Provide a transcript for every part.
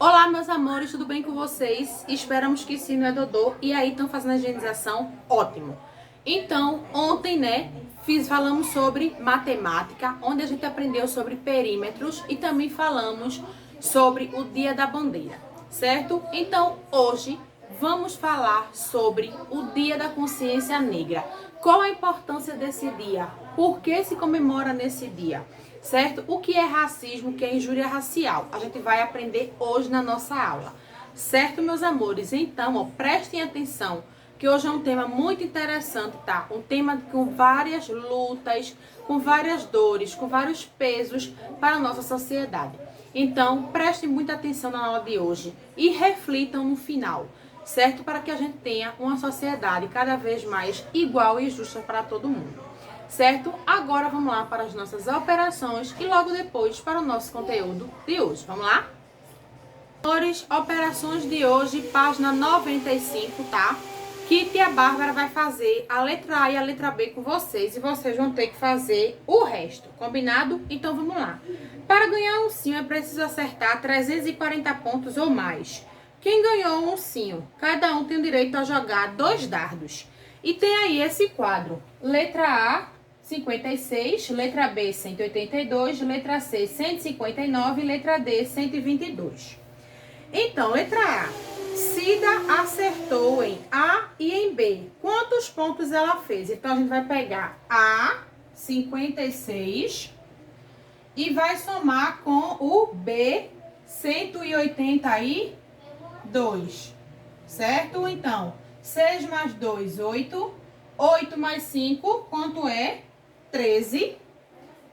Olá, meus amores, tudo bem com vocês? Esperamos que sim, não é Dodô. E aí, estão fazendo a higienização? Ótimo. Então, ontem, falamos sobre matemática, onde a gente aprendeu sobre perímetros e também falamos sobre o Dia da Bandeira, certo? Então, hoje, vamos falar sobre o Dia da Consciência Negra. Qual a importância desse dia? Por que se comemora nesse dia? Certo? O que é racismo, o que é injúria racial? A gente vai aprender hoje na nossa aula. Certo, meus amores? Então, prestem atenção, que hoje é um tema muito interessante, tá? Um tema com várias lutas, com várias dores, com vários pesos para a nossa sociedade. Então, prestem muita atenção na aula de hoje e reflitam no final, certo? Para que a gente tenha uma sociedade cada vez mais igual e justa para todo mundo. Certo? Agora vamos lá para as nossas operações e logo depois para o nosso conteúdo de hoje. Vamos lá? Operações de hoje, página 95, tá? Que tia Bárbara vai fazer a letra A e a letra B com vocês e vocês vão ter que fazer o resto, combinado? Então vamos lá. Para ganhar um sim é preciso acertar 340 pontos ou mais. Quem ganhou um sim, cada um tem o direito a jogar 2 dardos. E tem aí esse quadro, letra A, 56, letra B, 182, letra C, 159 e letra D, 122. Então, letra A. Cida acertou em A e em B. Quantos pontos ela fez? Então, a gente vai pegar A, 56, e vai somar com o B, 182. Certo? Então, 6 mais 2, 8. 8 mais 5, quanto é? 13.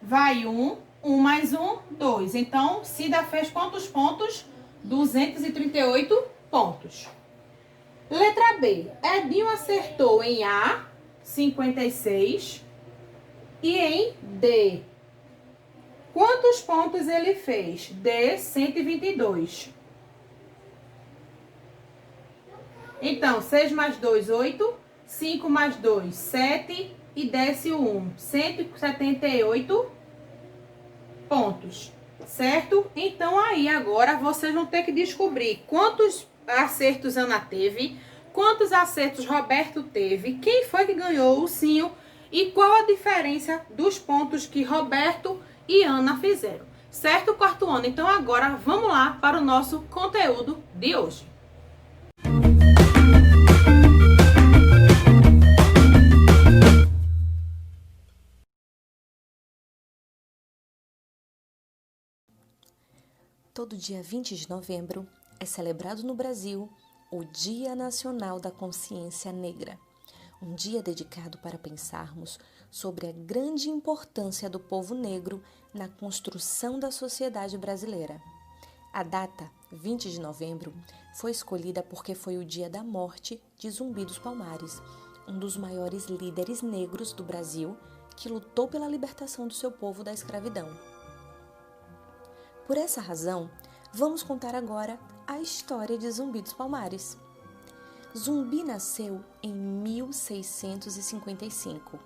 Vai 1. 1 mais 1, 2. Então, Cida fez quantos pontos? 238 pontos. Letra B. Edinho acertou em A, 56, e em D. Quantos pontos ele fez? D, 122. Então, 6 mais 2, 8. 5 mais 2, 7. E desce o 1, 178 pontos. Certo? Então, aí agora vocês vão ter que descobrir quantos acertos Ana teve, quantos acertos Roberto teve, quem foi que ganhou o sim e qual a diferença dos pontos que Roberto e Ana fizeram. Certo, quarto ano? Então, agora vamos lá para o nosso conteúdo de hoje. Todo dia 20 de novembro é celebrado no Brasil o Dia Nacional da Consciência Negra, um dia dedicado para pensarmos sobre a grande importância do povo negro na construção da sociedade brasileira. A data, 20 de novembro, foi escolhida porque foi o dia da morte de Zumbi dos Palmares, um dos maiores líderes negros do Brasil que lutou pela libertação do seu povo da escravidão. Por essa razão, vamos contar agora a história de Zumbi dos Palmares. Zumbi nasceu em 1655,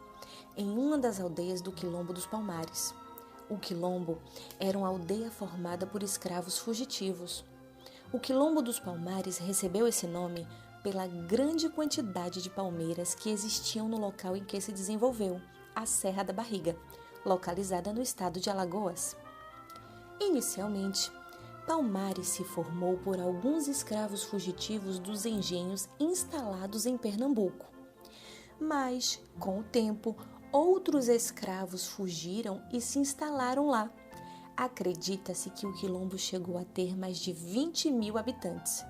em uma das aldeias do Quilombo dos Palmares. O Quilombo era uma aldeia formada por escravos fugitivos. O Quilombo dos Palmares recebeu esse nome pela grande quantidade de palmeiras que existiam no local em que se desenvolveu, a Serra da Barriga, localizada no estado de Alagoas. Inicialmente, Palmares se formou por alguns escravos fugitivos dos engenhos instalados em Pernambuco. Mas, com o tempo, outros escravos fugiram e se instalaram lá. Acredita-se que o quilombo chegou a ter mais de 20 mil habitantes.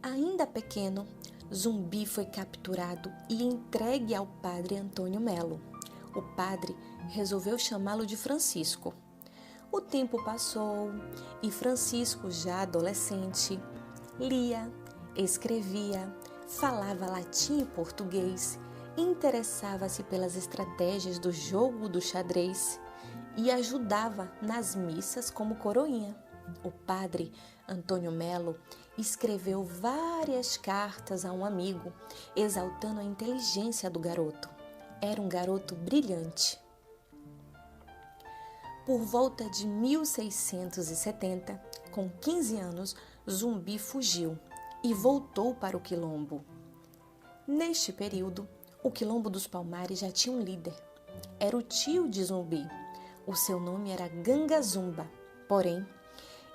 Ainda pequeno, Zumbi foi capturado e entregue ao padre Antônio Melo. O padre resolveu chamá-lo de Francisco. O tempo passou e Francisco, já adolescente, lia, escrevia, falava latim e português, interessava-se pelas estratégias do jogo do xadrez e ajudava nas missas como coroinha. O padre Antônio Melo escreveu várias cartas a um amigo, exaltando a inteligência do garoto. Era um garoto brilhante. Por volta de 1670, com 15 anos, Zumbi fugiu e voltou para o quilombo. Neste período, o quilombo dos Palmares já tinha um líder. Era o tio de Zumbi. O seu nome era Gangazumba. Porém,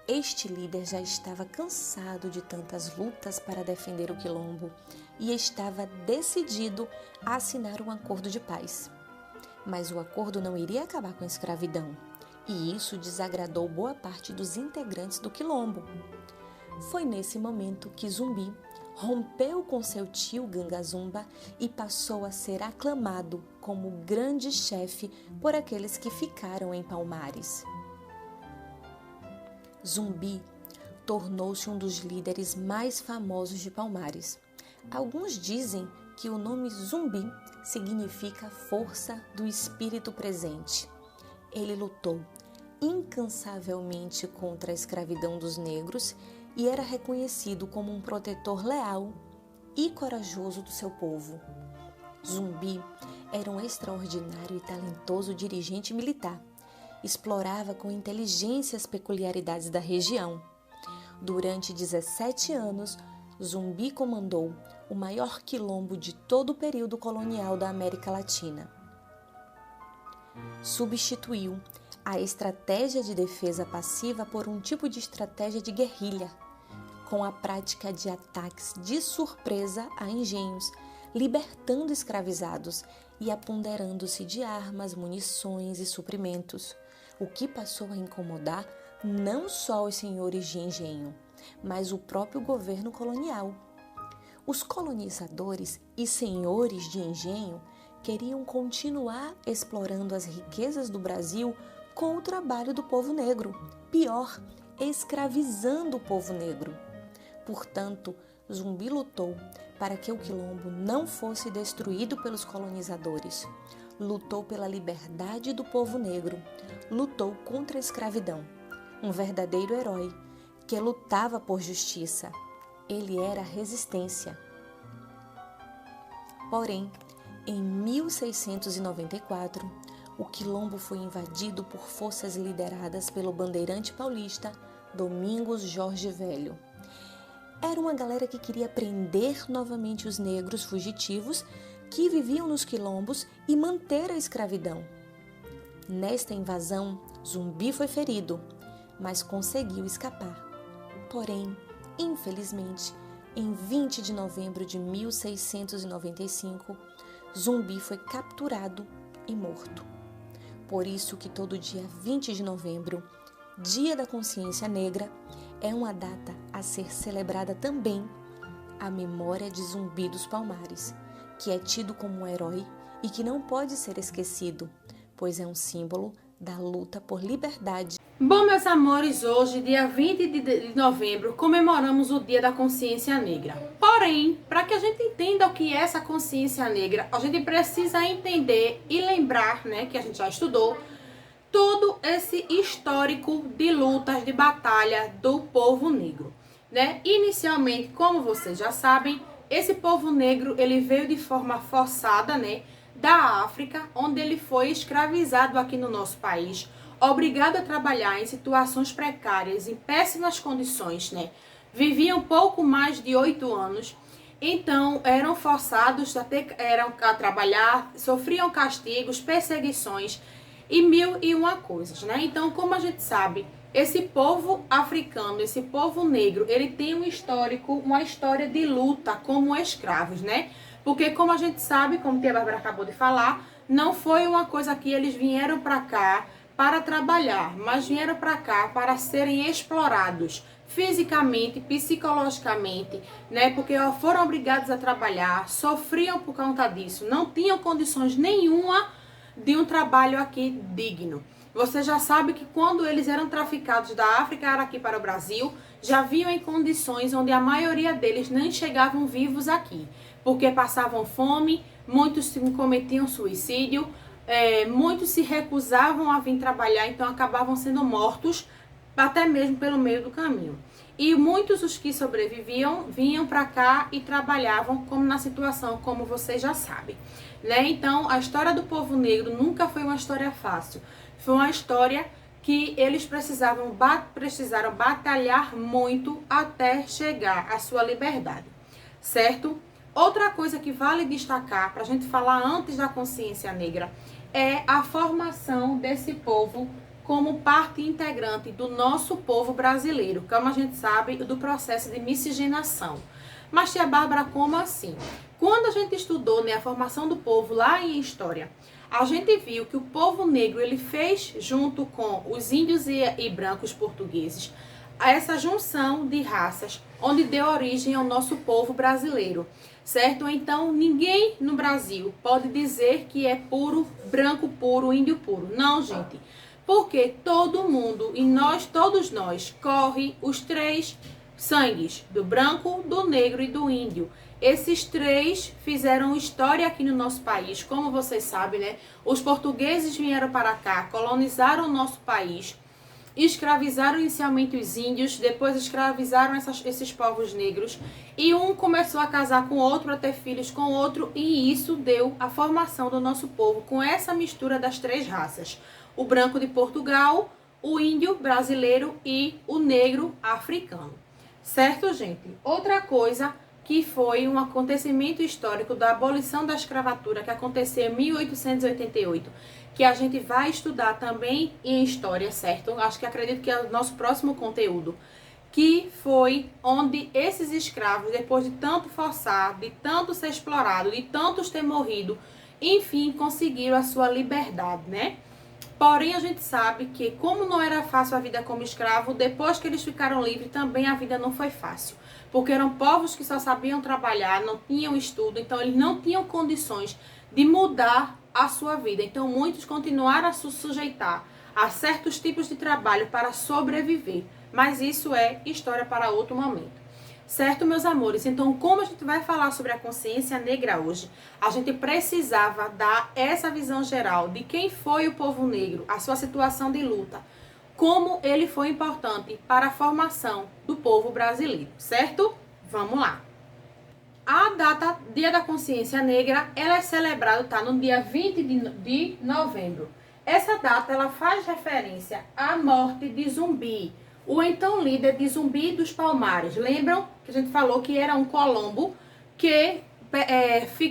este líder já estava cansado de tantas lutas para defender o quilombo e estava decidido a assinar um acordo de paz. Mas o acordo não iria acabar com a escravidão, e isso desagradou boa parte dos integrantes do quilombo. Foi nesse momento que Zumbi rompeu com seu tio Gangazumba e passou a ser aclamado como grande chefe por aqueles que ficaram em Palmares. Zumbi tornou-se um dos líderes mais famosos de Palmares. Alguns dizem que o nome Zumbi significa força do espírito presente. Ele lutou incansavelmente contra a escravidão dos negros e era reconhecido como um protetor leal e corajoso do seu povo. Zumbi era um extraordinário e talentoso dirigente militar. Explorava com inteligência as peculiaridades da região. Durante 17 anos, Zumbi comandou o maior quilombo de todo o período colonial da América Latina. Substituiu a estratégia de defesa passiva por um tipo de estratégia de guerrilha, com a prática de ataques de surpresa a engenhos, libertando escravizados e apoderando-se de armas, munições e suprimentos, o que passou a incomodar não só os senhores de engenho, mas o próprio governo colonial. Os colonizadores e senhores de engenho queriam continuar explorando as riquezas do Brasil com o trabalho do povo negro, pior, escravizando o povo negro. Portanto, Zumbi lutou para que o quilombo não fosse destruído pelos colonizadores. Lutou pela liberdade do povo negro, lutou contra a escravidão. Um verdadeiro herói que lutava por justiça. Ele era a resistência. Porém, em 1694, o quilombo foi invadido por forças lideradas pelo bandeirante paulista Domingos Jorge Velho. Era uma galera que queria prender novamente os negros fugitivos que viviam nos quilombos e manter a escravidão. Nesta invasão, Zumbi foi ferido, mas conseguiu escapar. Porém, infelizmente, em 20 de novembro de 1695, Zumbi foi capturado e morto. Por isso que todo dia 20 de novembro, Dia da Consciência Negra, é uma data a ser celebrada também a memória de Zumbi dos Palmares, que é tido como um herói e que não pode ser esquecido, pois é um símbolo da luta por liberdade. Bom, meus amores, hoje, dia 20 de novembro, comemoramos o Dia da Consciência Negra. Porém, para que a gente entenda o que é essa consciência negra, a gente precisa entender e lembrar, né, que a gente já estudou, todo esse histórico de lutas, de batalha do povo negro, né? Inicialmente, como vocês já sabem, esse povo negro, ele veio de forma forçada, né, da África, onde ele foi escravizado aqui no nosso país, obrigado a trabalhar em situações precárias, em péssimas condições, né? Viviam pouco mais de 8 anos, então eram forçados a trabalhar, sofriam castigos, perseguições e 1001 coisas, né? Então, como a gente sabe, esse povo africano, esse povo negro, ele tem um histórico, uma história de luta como escravos, né? Porque, como a gente sabe, como a Bárbara acabou de falar, não foi uma coisa que eles vieram para cá para trabalhar, mas vieram para cá para serem explorados fisicamente, psicologicamente, né? Porque foram obrigados a trabalhar, sofriam por conta disso, não tinham condições nenhuma de um trabalho aqui digno. Você já sabe que quando eles eram traficados da África aqui para o Brasil, já vinham em condições onde a maioria deles nem chegavam vivos aqui, porque passavam fome, muitos cometiam suicídio, muitos se recusavam a vir trabalhar, então acabavam sendo mortos até mesmo pelo meio do caminho. E muitos dos que sobreviviam vinham para cá e trabalhavam como na situação, como vocês já sabem, né? Então, a história do povo negro nunca foi uma história fácil. Foi uma história que eles precisaram batalhar muito até chegar à sua liberdade, certo? Outra coisa que vale destacar, para a gente falar antes da consciência negra, é a formação desse povo como parte integrante do nosso povo brasileiro, como a gente sabe, do processo de miscigenação. Mas, tia Bárbara, como assim? Quando a gente estudou, né, a formação do povo lá em História, a gente viu que o povo negro ele fez, junto com os índios e brancos portugueses, essa junção de raças, onde deu origem ao nosso povo brasileiro, certo? Então, ninguém no Brasil pode dizer que é puro, branco puro, índio puro. Não, gente. Porque todo mundo, e todos nós, corre os três sangues, do branco, do negro e do índio. Esses três fizeram história aqui no nosso país, como vocês sabem, né? Os portugueses vieram para cá, colonizaram o nosso país, escravizaram inicialmente os índios, depois escravizaram esses povos negros, e um começou a casar com o outro, a ter filhos com o outro, e isso deu a formação do nosso povo, com essa mistura das três raças. O branco de Portugal, o índio brasileiro e o negro africano. Certo, gente? Outra coisa que foi um acontecimento histórico da abolição da escravatura, que aconteceu em 1888, que a gente vai estudar também em história, certo? Acho que acredito que é o nosso próximo conteúdo, que foi onde esses escravos, depois de tanto forçar, de tanto ser explorado, de tantos ter morrido, enfim, conseguiram a sua liberdade, né? Porém, a gente sabe que, como não era fácil a vida como escravo, depois que eles ficaram livres, também a vida não foi fácil. Porque eram povos que só sabiam trabalhar, não tinham estudo, então eles não tinham condições de mudar a sua vida. Então, muitos continuaram a se sujeitar a certos tipos de trabalho para sobreviver. Mas isso é história para outro momento. Certo, meus amores? Então, como a gente vai falar sobre a consciência negra hoje, a gente precisava dar essa visão geral de quem foi o povo negro, a sua situação de luta, como ele foi importante para a formação do povo brasileiro, certo? Vamos lá. A data Dia da Consciência Negra, ela é celebrada, tá, no dia 20 de novembro. Essa data, ela faz referência à morte de Zumbi, o então líder de Zumbi dos Palmares. Lembram que a gente falou que era um Colombo que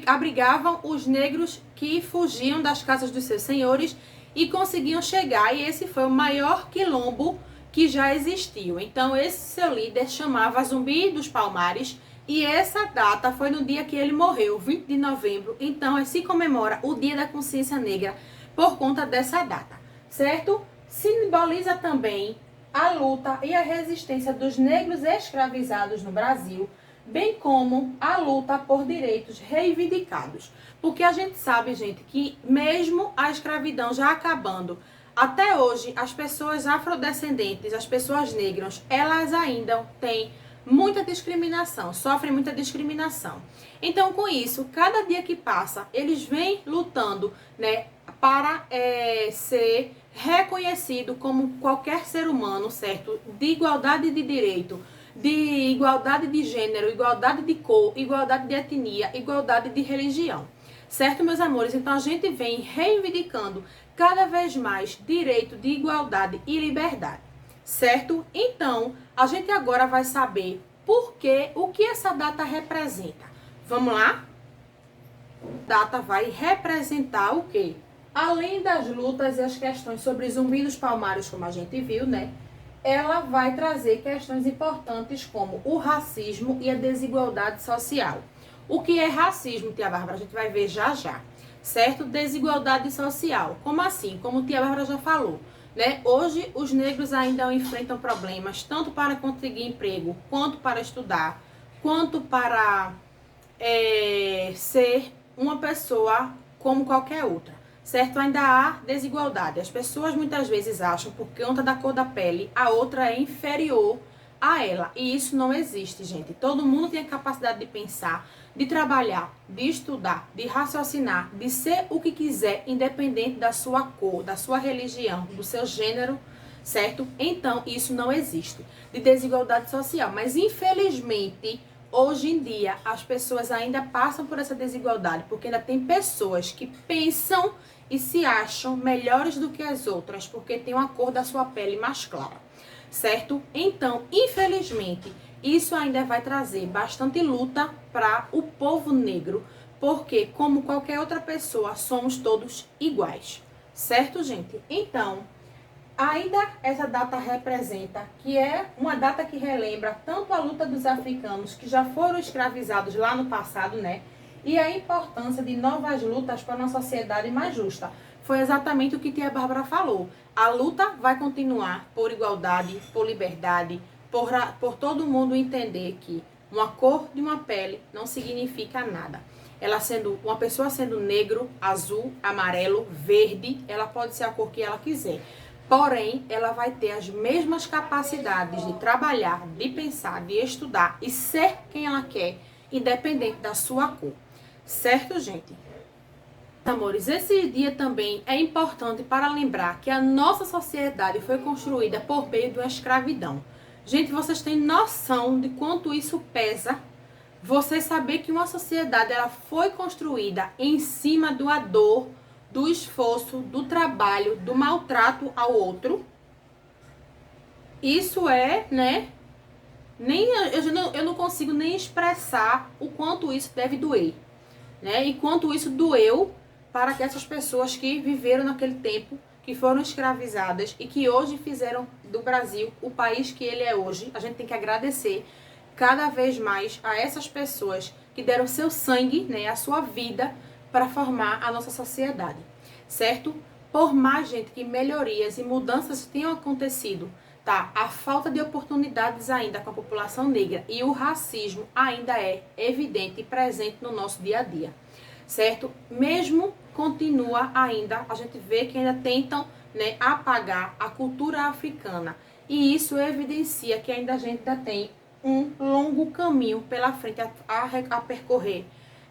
abrigavam os negros que fugiam das casas dos seus senhores e conseguiam chegar, e esse foi o maior quilombo que já existiu. Então esse seu líder chamava Zumbi dos Palmares, e essa data foi no dia que ele morreu, 20 de novembro. Então se comemora o Dia da Consciência Negra por conta dessa data, certo? Simboliza também a luta e a resistência dos negros escravizados no Brasil, bem como a luta por direitos reivindicados. Porque a gente sabe, gente, que mesmo a escravidão já acabando, até hoje as pessoas afrodescendentes, as pessoas negras, elas ainda têm muita discriminação, sofrem muita discriminação. Então, com isso, cada dia que passa, eles vêm lutando, né, para ser reconhecido como qualquer ser humano, certo? De igualdade de direito, de igualdade de gênero, igualdade de cor, igualdade de etnia, igualdade de religião. Certo, meus amores? Então a gente vem reivindicando cada vez mais direito de igualdade e liberdade. Certo? Então, a gente agora vai saber o que essa data representa. Vamos lá? A data vai representar o quê? Além das lutas e as questões sobre Zumbi dos Palmares, como a gente viu, né? Ela vai trazer questões importantes como o racismo e a desigualdade social. O que é racismo, tia Bárbara? A gente vai ver já já, certo? Desigualdade social. Como assim? Como tia Bárbara já falou, né? Hoje, os negros ainda enfrentam problemas, tanto para conseguir emprego, quanto para estudar, quanto para ser uma pessoa como qualquer outra. Certo? Ainda há desigualdade. As pessoas muitas vezes acham, por conta da cor da pele, a outra é inferior a ela. E isso não existe, gente. Todo mundo tem a capacidade de pensar, de trabalhar, de estudar, de raciocinar, de ser o que quiser, independente da sua cor, da sua religião, do seu gênero, certo? Então, isso não existe. De desigualdade social. Mas, infelizmente, hoje em dia as pessoas ainda passam por essa desigualdade, porque ainda tem pessoas que pensam e se acham melhores do que as outras, porque tem uma cor da sua pele mais clara, certo? Então, infelizmente, isso ainda vai trazer bastante luta para o povo negro, porque, como qualquer outra pessoa, somos todos iguais, certo, gente? Então, ainda essa data representa que é uma data que relembra tanto a luta dos africanos que já foram escravizados lá no passado, né? E a importância de novas lutas para uma sociedade mais justa. Foi exatamente o que tia Bárbara falou. A luta vai continuar por igualdade, por liberdade, por todo mundo entender que uma cor de uma pele não significa nada. Ela sendo uma pessoa sendo negro, azul, amarelo, verde, ela pode ser a cor que ela quiser. Porém, ela vai ter as mesmas capacidades de trabalhar, de pensar, de estudar e ser quem ela quer, independente da sua cor. Certo, gente? Amores, esse dia também é importante para lembrar que a nossa sociedade foi construída por meio de uma escravidão. Gente, vocês têm noção de quanto isso pesa? Você saber que uma sociedade ela foi construída em cima da dor, do esforço, do trabalho, do maltrato ao outro. Isso é, né? Eu não consigo nem expressar o quanto isso deve doer, né? E quanto isso doeu para que essas pessoas que viveram naquele tempo, que foram escravizadas e que hoje fizeram do Brasil o país que ele é hoje. A gente tem que agradecer cada vez mais a essas pessoas que deram seu sangue, né, a sua vida para formar a nossa sociedade, certo? Por mais, gente, que melhorias e mudanças tenham acontecido, tá? A falta de oportunidades ainda com a população negra e o racismo ainda é evidente e presente no nosso dia a dia, certo? Mesmo continua ainda, a gente vê que ainda tentam, né, apagar a cultura africana. E isso evidencia que ainda a gente ainda tem um longo caminho pela frente a percorrer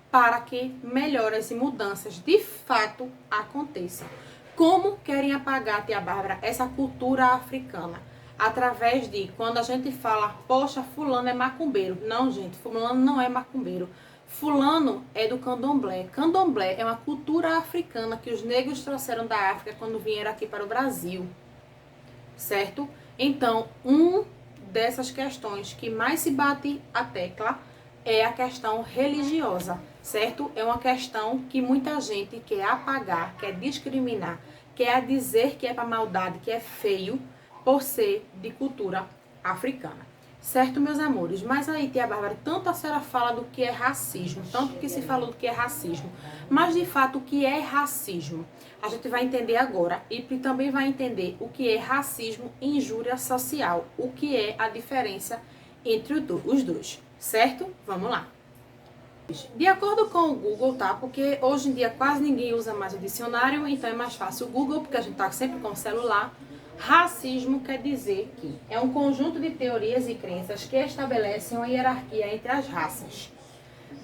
para que melhoras e mudanças de fato aconteçam. Como querem apagar, tia Bárbara, essa cultura africana? Através de, quando a gente fala, poxa, fulano é macumbeiro. Não, gente, fulano não é macumbeiro. Fulano é do candomblé. Candomblé é uma cultura africana que os negros trouxeram da África quando vieram aqui para o Brasil, certo? Então, dessas questões que mais se bate a tecla é a questão religiosa, certo? É uma questão que muita gente quer apagar, quer discriminar, quer dizer que é para maldade, que é feio, por ser de cultura africana. Certo, meus amores? Mas aí, tia Bárbara, tanto a senhora fala do que é racismo, tanto que se falou do que é racismo, mas de fato o que é racismo? A gente vai entender agora e também vai entender o que é racismo e injúria social, o que é a diferença entre os dois, certo? Vamos lá. De acordo com o Google, tá? Porque hoje em dia quase ninguém usa mais o dicionário, então é mais fácil o Google, porque a gente tá sempre com o celular. Racismo quer dizer que é um conjunto de teorias e crenças que estabelecem uma hierarquia entre as raças.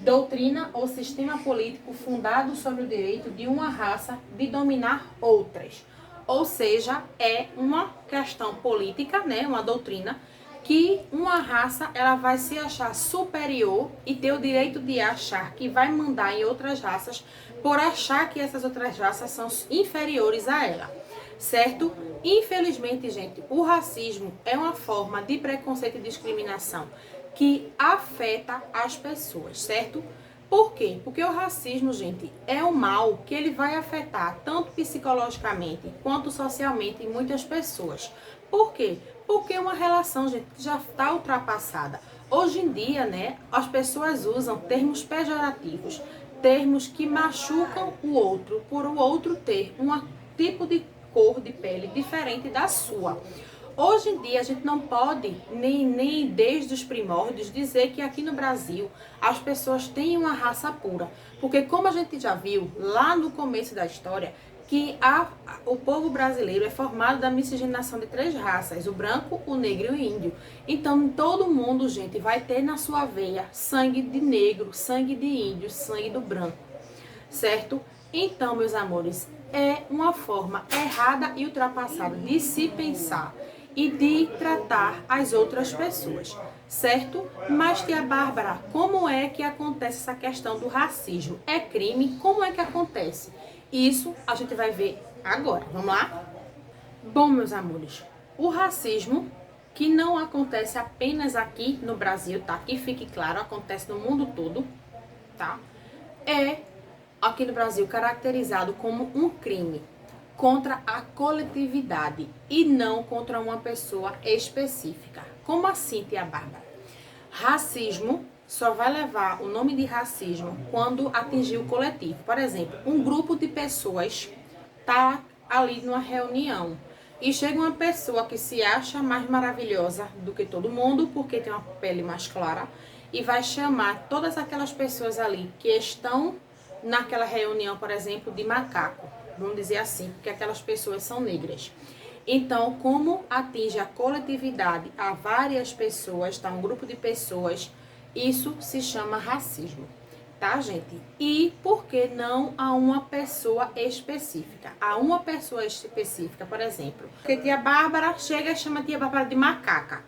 Doutrina ou sistema político fundado sobre o direito de uma raça de dominar outras. Ou seja, é uma questão política, né, uma doutrina, que uma raça ela vai se achar superior e ter o direito de achar que vai mandar em outras raças por achar que essas outras raças são inferiores a ela. Certo? Infelizmente, gente, o racismo é uma forma de preconceito e discriminação que afeta as pessoas, certo? Por quê? Porque o racismo, gente, é um mal que ele vai afetar tanto psicologicamente quanto socialmente em muitas pessoas. Por quê? Porque é uma relação, gente, que já está ultrapassada. Hoje em dia, né, as pessoas usam termos pejorativos, termos que machucam o outro, por o outro ter um tipo de cor de pele diferente da sua. Hoje em dia a gente não pode, nem desde os primórdios, dizer que aqui no Brasil as pessoas têm uma raça pura. Porque como a gente já viu lá no começo da história, que o povo brasileiro é formado da miscigenação de 3 raças, o branco, o negro e o índio. Então todo mundo, gente, vai ter na sua veia sangue de negro, sangue de índio, sangue do branco, certo? Então, meus amores, é uma forma errada e ultrapassada de se pensar e de tratar as outras pessoas, certo? Mas, tia Bárbara, como é que acontece essa questão do racismo? É crime? Como é que acontece? Isso a gente vai ver agora. Vamos lá? Bom, meus amores, o racismo, que não acontece apenas aqui no Brasil, tá? Que fique claro, acontece no mundo todo, tá? É, aqui no Brasil, caracterizado como um crime contra a coletividade e não contra uma pessoa específica. Como assim, tia Bárbara? Racismo só vai levar o nome de racismo quando atingir o coletivo. Por exemplo, um grupo de pessoas tá ali numa reunião e chega uma pessoa que se acha mais maravilhosa do que todo mundo porque tem uma pele mais clara e vai chamar todas aquelas pessoas ali que estão naquela reunião, por exemplo, de macaco. Vamos dizer assim, porque aquelas pessoas são negras. Então, como atinge a coletividade a várias pessoas, tá? Um grupo de pessoas, isso se chama racismo, tá, gente? E por que não a uma pessoa específica? A uma pessoa específica, por exemplo. Porque tia Bárbara chega e chama a tia Bárbara de macaca.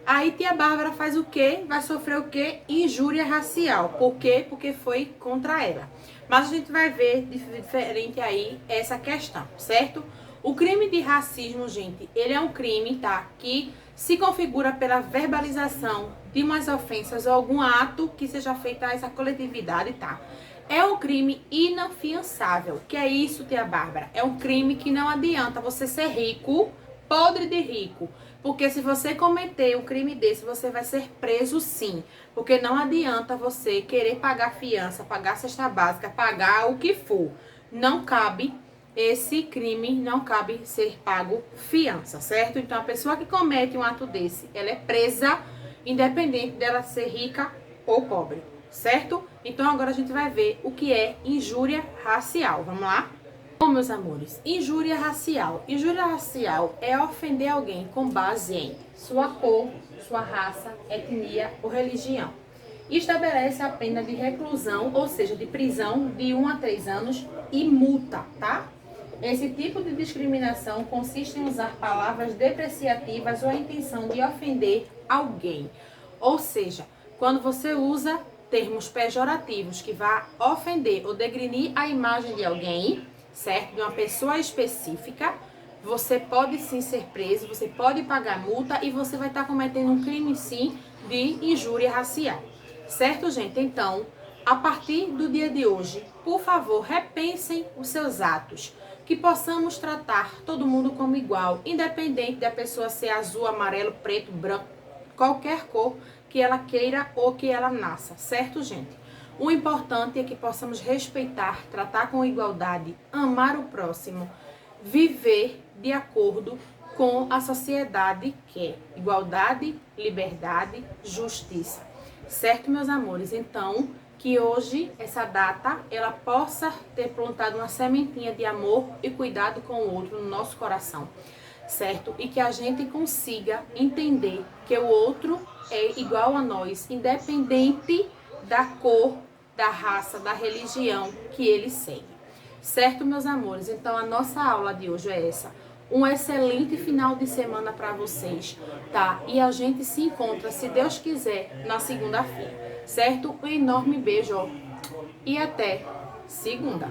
Aí tia Bárbara faz o quê? Vai sofrer o quê? Injúria racial. Por quê? Porque foi contra ela. Mas a gente vai ver diferente aí essa questão, certo? O crime de racismo, gente, ele é um crime, tá? Que se configura pela verbalização de umas ofensas ou algum ato que seja feito a essa coletividade, tá? É um crime inafiançável. Que é isso, tia Bárbara? É um crime que não adianta você ser rico, podre de rico. Porque se você cometer um crime desse, você vai ser preso sim. Porque não adianta você querer pagar fiança, pagar cesta básica, pagar o que for. Não cabe esse crime, não cabe ser pago fiança, certo? Então, a pessoa que comete um ato desse, ela é presa, independente dela ser rica ou pobre, certo? Então, agora a gente vai ver o que é injúria racial. Vamos lá? Bom, meus amores, injúria racial. Injúria racial é ofender alguém com base em sua cor, sua raça, etnia ou religião. Estabelece a pena de reclusão, ou seja, de prisão de 1 a 3 anos e multa, tá? Esse tipo de discriminação consiste em usar palavras depreciativas ou a intenção de ofender alguém. Ou seja, quando você usa termos pejorativos que vá ofender ou degrinir a imagem de alguém, certo? De uma pessoa específica, você pode sim ser preso, você pode pagar multa e você vai estar cometendo um crime sim de injúria racial. Certo, gente? Então, a partir do dia de hoje, por favor, repensem os seus atos. Que possamos tratar todo mundo como igual, independente da pessoa ser azul, amarelo, preto, branco, qualquer cor que ela queira ou que ela nasça. Certo, gente? O importante é que possamos respeitar, tratar com igualdade, amar o próximo, viver de acordo com a sociedade que é igualdade, liberdade, justiça. Certo, meus amores? Então, que hoje, essa data, ela possa ter plantado uma sementinha de amor e cuidado com o outro no nosso coração, certo? E que a gente consiga entender que o outro é igual a nós, independente da cor, da raça, da religião que ele segue. Certo, meus amores? Então, a nossa aula de hoje é essa. Um excelente final de semana para vocês, tá? E a gente se encontra, se Deus quiser, na segunda-feira, certo? Um enorme beijo, ó. E até segunda.